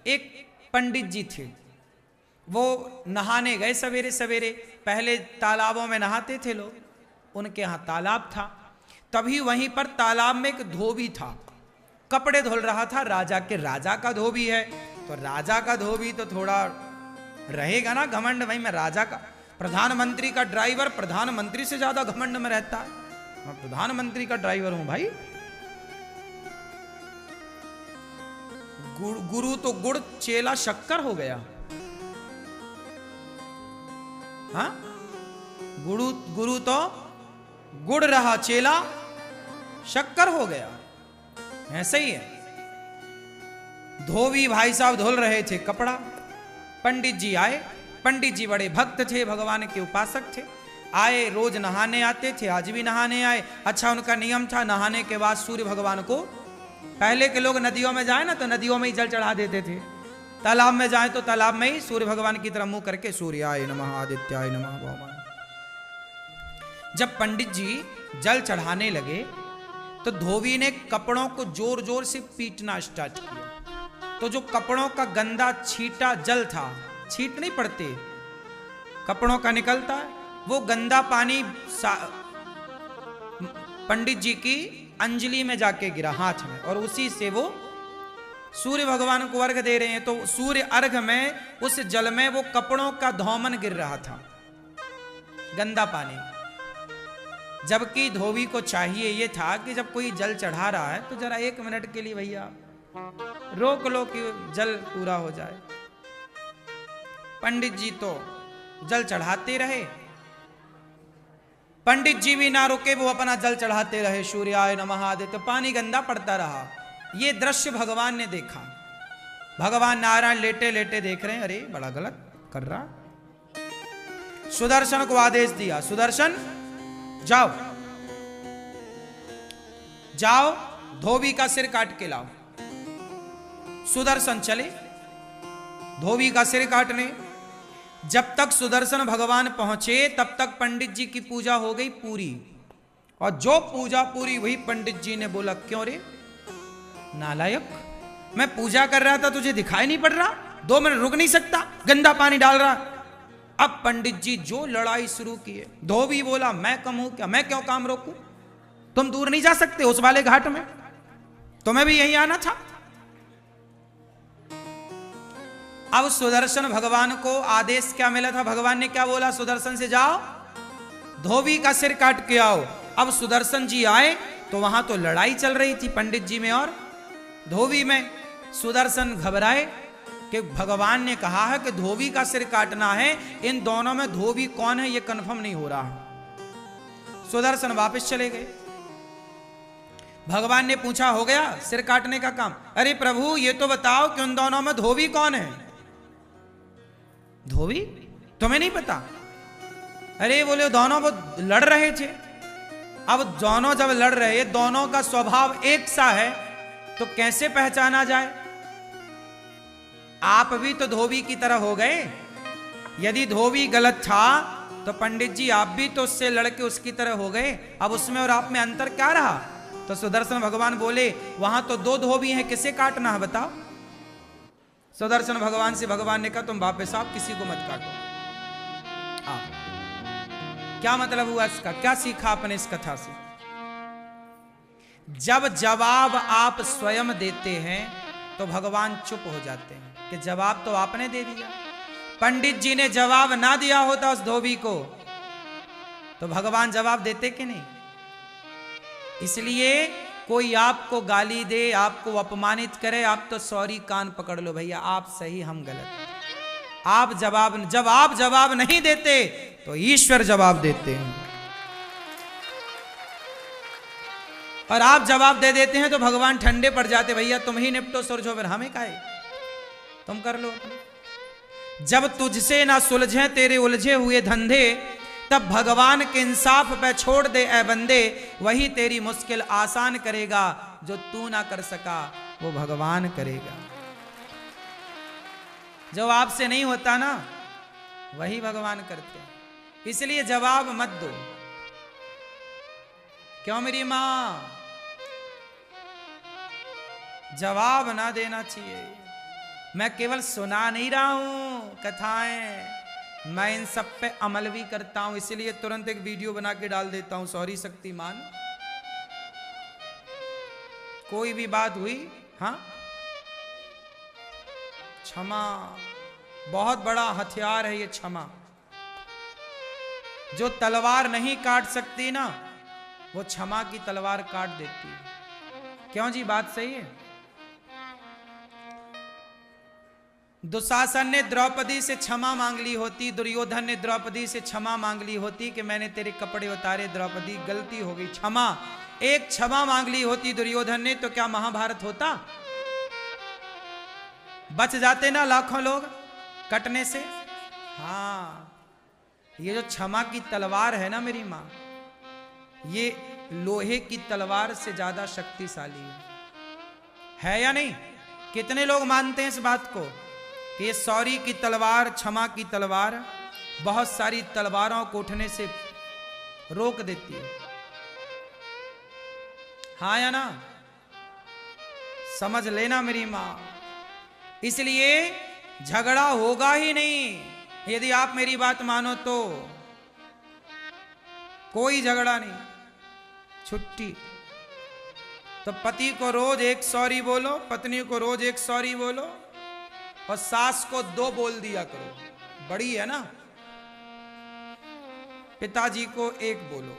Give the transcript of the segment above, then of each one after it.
एक पंडित जी थे, वो नहाने गए सवेरे सवेरे। पहले तालाबों में नहाते थे लोग, उनके यहाँ तालाब था। तभी वहीं पर तालाब में एक धोबी था, कपड़े धुल रहा था। राजा का धोबी है, तो राजा का धोबी तो थोड़ा रहेगा ना घमंड। भाई मैं राजा का, प्रधानमंत्री का ड्राइवर प्रधानमंत्री से ज्यादा घमंड में रहता है। मैं प्रधानमंत्री का ड्राइवर हूं भाई। गुरु तो गुड़, चेला शक्कर हो गया। हाँ, गुरु तो गुड़ रहा, चेला शक्कर हो गया। ऐसा ही है। धोबी भाई साहब धुल रहे थे कपड़ा, पंडित जी आए। पंडित जी बड़े भक्त थे, भगवान के उपासक थे। आए, रोज नहाने आते थे, आज भी नहाने आए। अच्छा, उनका नियम था नहाने के बाद सूर्य भगवान को, पहले के लोग नदियों में जाए ना तो नदियों में ही जल चढ़ा देते थे, तालाब में जाए तो तालाब में ही सूर्य भगवान की तरफ मुंह करके सूर्याय नमः आदित्याय नमः भगवान। जब पंडित जी जल चढ़ाने लगे तो धोबी ने कपड़ों को जोर जोर से पीटना स्टार्ट किया। तो जो कपड़ों का गंदा छीटा जल था, छीट नहीं पड़ते कपड़ों का निकलता है, वो गंदा पानी पंडित जी की अंजलि में जाके गिरा, हाथ में, और उसी से वो सूर्य भगवान को अर्घ दे रहे हैं। तो सूर्य अर्घ में उस जल में वो कपड़ों का धौमन गिर रहा था, गंदा पानी। जबकि धोबी को चाहिए ये था कि जब कोई जल चढ़ा रहा है तो जरा 1 मिनट के लिए भैया रोक लो कि जल पूरा हो जाए। पंडित जी तो जल चढ़ाते रहे, पंडित जी भी ना रुके, वो अपना जल चढ़ाते रहे, सूर्याय नमः आदित्य, पानी गंदा पड़ता रहा। ये दृश्य भगवान ने देखा। भगवान नारायण लेटे लेटे देख रहे हैं, अरे बड़ा गलत कर रहा। सुदर्शन को आदेश दिया, सुदर्शन जाओ जाओ धोबी का सिर काट के लाओ। सुदर्शन चले धोबी का सिर काटने। जब तक सुदर्शन भगवान पहुंचे तब तक पंडित जी की पूजा हो गई पूरी। और जो पूजा पूरी हुई, पंडित जी ने बोला, क्यों रे नालायक, मैं पूजा कर रहा था, तुझे दिखाई नहीं पड़ रहा? 2 मिनट रुक नहीं सकता? गंदा पानी डाल रहा। अब पंडित जी जो लड़ाई शुरू की है। धोबी बोला, मैं कम हूं क्या, मैं क्यों काम रोकूं? तुम दूर नहीं जा सकते उस वाले घाट में, तुम्हें भी यहीं आना था। अब सुदर्शन भगवान को आदेश क्या मिला था? भगवान ने क्या बोला? सुदर्शन से जाओ धोबी का सिर काट के आओ। अब सुदर्शन जी आए तो वहां तो लड़ाई चल रही थी पंडित जी में और धोबी में। सुदर्शन घबराए कि भगवान ने कहा है कि धोबी का सिर काटना है, इन दोनों में धोबी कौन है ये कंफर्म नहीं हो रहा। सुदर्शन वापस चले गए। भगवान ने पूछा, हो गया सिर काटने का काम? अरे प्रभु ये तो बताओ कि उन दोनों में धोबी कौन है? धोबी तुम्हें नहीं पता? अरे बोले दोनों वो लड़ रहे थे। अब दोनों जब लड़ रहे, दोनों का स्वभाव एक सा है तो कैसे पहचाना जाए? आप भी तो धोबी की तरह हो गए। यदि धोबी गलत था तो पंडित जी आप भी तो उससे लड़के उसकी तरह हो गए। अब उसमें और आप में अंतर क्या रहा? तो सुदर्शन भगवान बोले, वहां तो 2 धोबी हैं, किसे काटना है बताओ? सुदर्शन भगवान से भगवान ने कहा, तुम वापस आप किसी को मत काटो। क्या मतलब हुआ इसका? क्या सीखा आपने इस कथा से? जब जवाब आप स्वयं देते हैं तो भगवान चुप हो जाते हैं कि जवाब तो आपने दे दिया। पंडित जी ने जवाब ना दिया होता उस धोबी को तो भगवान जवाब देते कि नहीं? इसलिए कोई आपको गाली दे, आपको अपमानित करे, आप तो सॉरी कान पकड़ लो, भैया आप सही हम गलत। आप जब आप जवाब नहीं देते तो ईश्वर जवाब देते हैं, और आप जवाब दे देते हैं तो भगवान ठंडे पड़ जाते, भैया तुम ही निपटो सुलझो, फिर हमें काहे, तुम कर लो। जब तुझसे ना सुलझे तेरे उलझे हुए धंधे, तब भगवान के इंसाफ पे छोड़ दे ए बंदे, वही तेरी मुश्किल आसान करेगा। जो तू ना कर सका वो भगवान करेगा। जो आपसे नहीं होता ना वही भगवान करते हैं। इसलिए जवाब मत दो। क्यों मेरी मां? जवाब ना देना चाहिए। मैं केवल सुना नहीं रहा हूं कथाएं, मैं इन सब पे अमल भी करता हूं, इसलिए तुरंत एक वीडियो बना के डाल देता हूं। सॉरी शक्तिमान, कोई भी बात हुई, हाँ, क्षमा बहुत बड़ा हथियार है ये क्षमा। जो तलवार नहीं काट सकती ना, वो क्षमा की तलवार काट देती है। क्यों जी, बात सही है। दुशासन ने द्रौपदी से क्षमा मांग ली होती, दुर्योधन ने द्रौपदी से क्षमा मांग ली होती कि मैंने तेरे कपड़े उतारे द्रौपदी, गलती हो गई, क्षमा। एक क्षमा मांग ली होती दुर्योधन ने, तो क्या महाभारत होता? बच जाते ना लाखों लोग कटने से। हाँ, ये जो क्षमा की तलवार है ना मेरी मां, ये लोहे की तलवार से ज्यादा शक्तिशाली है या नहीं? कितने लोग मानते हैं इस बात को कि ये सॉरी की तलवार, क्षमा की तलवार बहुत सारी तलवारों को उठने से रोक देती है? हाँ या ना? समझ लेना मेरी मां। इसलिए झगड़ा होगा ही नहीं यदि आप मेरी बात मानो तो। कोई झगड़ा नहीं, छुट्टी। तो पति को रोज एक सॉरी बोलो, पत्नी को रोज एक सॉरी बोलो, और सास को 2 बोल दिया करो, बड़ी है ना। पिताजी को 1 बोलो,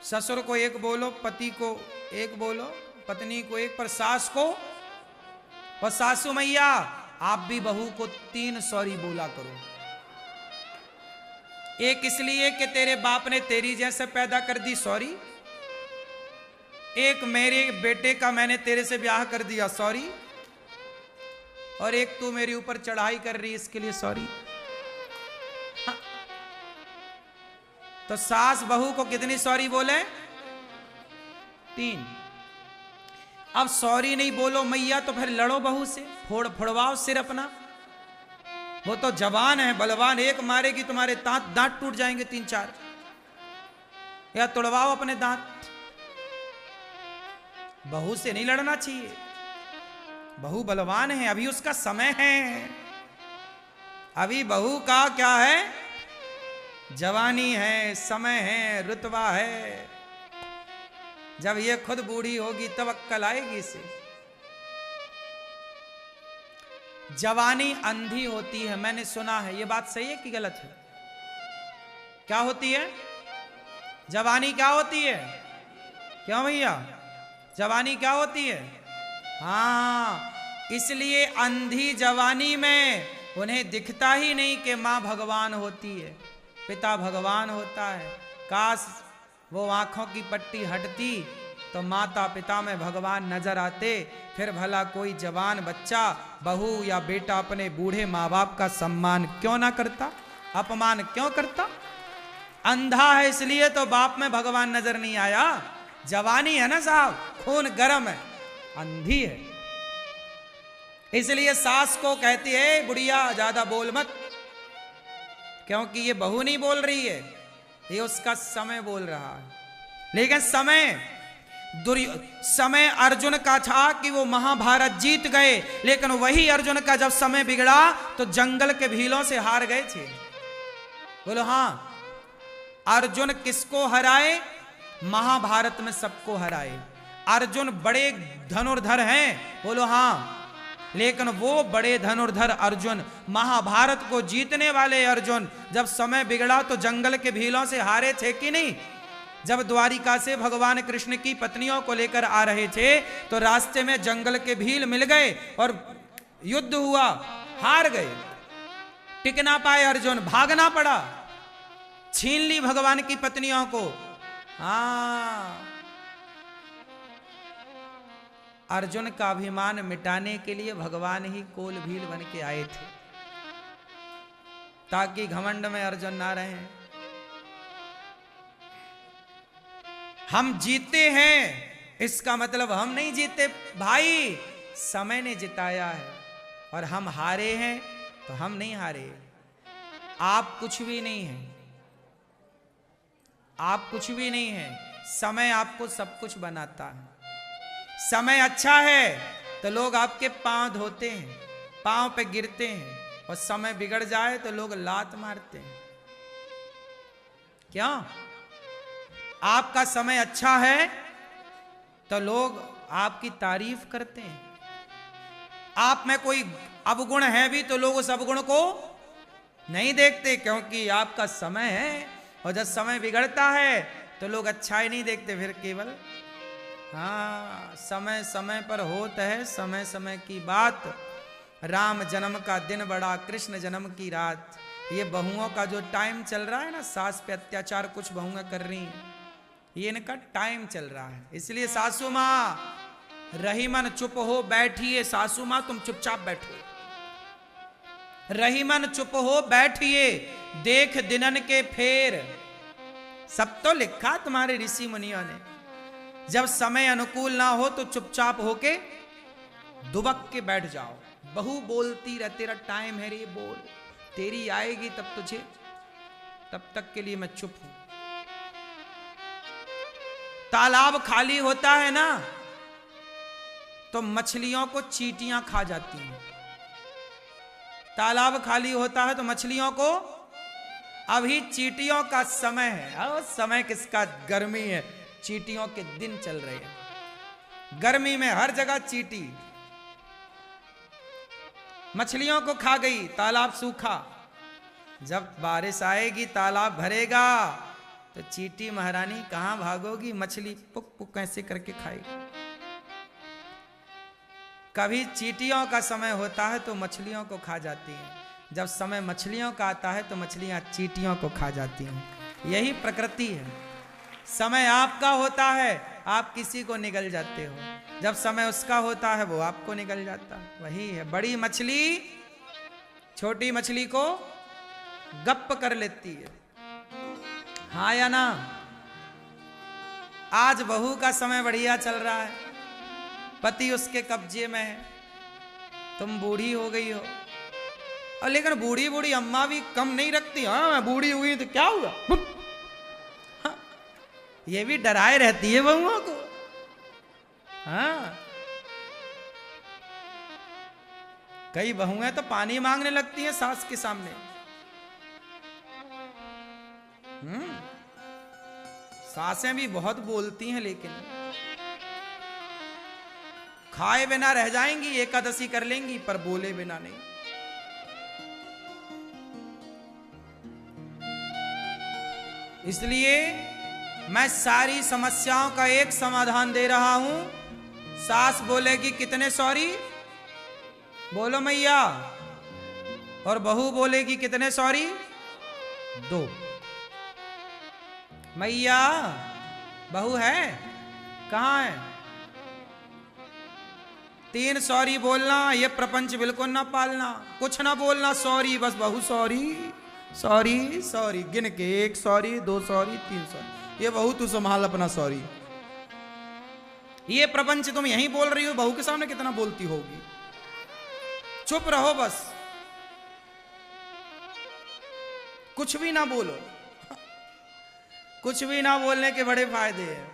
ससुर को 1 बोलो, पति को 1 बोलो, पत्नी को 1, पर सास को, और सासू मैया आप भी बहू को 3 सॉरी बोला करो। एक इसलिए कि तेरे बाप ने तेरी जैसे पैदा कर दी, सॉरी। एक मेरे बेटे का मैंने तेरे से ब्याह कर दिया, सॉरी। और एक तू मेरे ऊपर चढ़ाई कर रही, इसके लिए सॉरी। हाँ। तो सास बहू को कितनी सॉरी बोले? 3। अब सॉरी नहीं बोलो मैया तो फिर लड़ो बहू से, फोड़वाओ सिर अपना। वो तो जवान है, बलवान, एक मारेगी तुम्हारे दांत टूट जाएंगे 3-4। या तोड़वाओ अपने दांत। बहू से नहीं लड़ना चाहिए, बहू बलवान है, अभी उसका समय है। अभी बहू का क्या है? जवानी है, समय है, रुतबा है। जब ये खुद बूढ़ी होगी तब अक्कल आएगी इसे। जवानी अंधी होती है, मैंने सुना है। ये बात सही है कि गलत है? क्या होती है जवानी? क्या होती है? क्यों भैया, जवानी क्या होती है? हाँ, इसलिए अंधी जवानी में उन्हें दिखता ही नहीं कि माँ भगवान होती है, पिता भगवान होता है। काश वो आंखों की पट्टी हटती तो माता पिता में भगवान नजर आते, फिर भला कोई जवान बच्चा, बहू या बेटा अपने बूढ़े माँ बाप का सम्मान क्यों ना करता, अपमान क्यों करता? अंधा है इसलिए तो बाप में भगवान नजर नहीं आया। जवानी है ना साहब, खून गर्म है, अंधी है। इसलिए सास को कहती है बुढ़िया ज्यादा बोल मत, क्योंकि ये बहू नहीं बोल रही है, ये उसका समय बोल रहा है। लेकिन समय अर्जुन का था कि वो महाभारत जीत गए, लेकिन वही अर्जुन का जब समय बिगड़ा तो जंगल के भीलों से हार गए थे। बोलो हाँ, अर्जुन किसको हराए? महाभारत में सबको हराए। अर्जुन बड़े धनुर्धर हैं, बोलो हाँ, लेकिन वो बड़े धनुर्धर अर्जुन, महाभारत को जीतने वाले अर्जुन, जब समय बिगड़ा तो जंगल के भीलों से हारे थे कि नहीं? जब द्वारिका से भगवान कृष्ण की पत्नियों को लेकर आ रहे थे तो रास्ते में जंगल के भील मिल गए और युद्ध हुआ, हार गए, टिक ना पाए अर्जुन, भागना पड़ा, छीन ली भगवान की पत्नियों को। हाँ, अर्जुन का अभिमान मिटाने के लिए भगवान ही कोल भील बन के आए थे, ताकि घमंड में अर्जुन ना रहे। हम जीते हैं इसका मतलब हम नहीं जीते भाई, समय ने जिताया है, और हम हारे हैं तो हम नहीं हारे। आप कुछ भी नहीं हैं, आप कुछ भी नहीं हैं, समय आपको सब कुछ बनाता है। समय अच्छा है तो लोग आपके पांव धोते हैं, पांव पे गिरते हैं, और समय बिगड़ जाए तो लोग लात मारते हैं। क्यों? आपका समय अच्छा है तो लोग आपकी तारीफ करते हैं। आप में कोई अवगुण है भी तो लोग उस अवगुण को नहीं देखते, क्योंकि आपका समय है। और जब समय बिगड़ता है तो लोग अच्छाई नहीं देखते, फिर केवल हाँ समय समय पर होता है, समय समय की बात। राम जन्म का दिन बड़ा, कृष्ण जन्म की रात। ये बहुओं का जो टाइम चल रहा है ना, सास पे अत्याचार कुछ बहुएं कर रही हैं, ये इनका टाइम चल रहा है। इसलिए सासू माँ रही मन चुप हो बैठिए, सासू माँ तुम चुपचाप बैठो, रही मन चुप हो बैठिए, देख दिनन के फेर। सब तो लिखा तुम्हारे ऋषि मुनियों ने। जब समय अनुकूल ना हो तो चुपचाप होके दुबक के बैठ जाओ। बहू बोलती रह, तेरा टाइम है रे बोल, तेरी आएगी तब तुझे, तब तक के लिए मैं चुप हूं। तालाब खाली होता है ना तो मछलियों को चींटियां खा जाती हैं। तालाब खाली होता है तो मछलियों को, अभी चींटियों का समय है। और समय किसका? गर्मी है, चींटियों के दिन चल रहे हैं। गर्मी में हर जगह चींटी, मछलियों को खा गई, तालाब सूखा। जब बारिश आएगी तालाब भरेगा तो चींटी महारानी कहां भागोगी, मछली पुक पुक कैसे करके खाएगी। कभी चींटियों का समय होता है तो मछलियों को खा जाती हैं, जब समय मछलियों का आता है तो मछलियां चींटियों को खा जाती हैं। यही प्रकृति है। समय आपका होता है आप किसी को निगल जाते हो, जब समय उसका होता है वो आपको निगल जाता है। वही है, बड़ी मछली छोटी मछली को गप्प कर लेती है, हाँ या ना। आज बहू का समय बढ़िया चल रहा है, पति उसके कब्जे में है, तुम बूढ़ी हो गई हो। और लेकिन बूढ़ी बूढ़ी अम्मा भी कम नहीं रखती। हाँ मैं बूढ़ी हुई तो क्या हुआ, हाँ, ये भी डराए रहती है बहुओं को। हाँ कई बहुएं तो पानी मांगने लगती हैं सास के सामने। सासें भी बहुत बोलती हैं, लेकिन खाए बिना रह जाएंगी, एकादशी कर लेंगी पर बोले बिना नहीं। इसलिए मैं सारी समस्याओं का एक समाधान दे रहा हूं। सास बोलेगी कितने सॉरी, बोलो मैया, और बहू बोलेगी कितने सॉरी, 2। मैया बहू है कहां है, 3 सॉरी बोलना, ये प्रपंच बिल्कुल ना पालना, कुछ ना बोलना, सॉरी बस, बहू सॉरी सॉरी सॉरी, गिन के 1 सॉरी 2 सॉरी 3 सॉरी। ये बहू तू संभाल अपना सॉरी। ये प्रपंच तुम यहीं बोल रही हो, बहू के सामने कितना बोलती होगी। चुप रहो बस, कुछ भी ना बोलो। कुछ भी ना बोलने के बड़े फायदे हैं।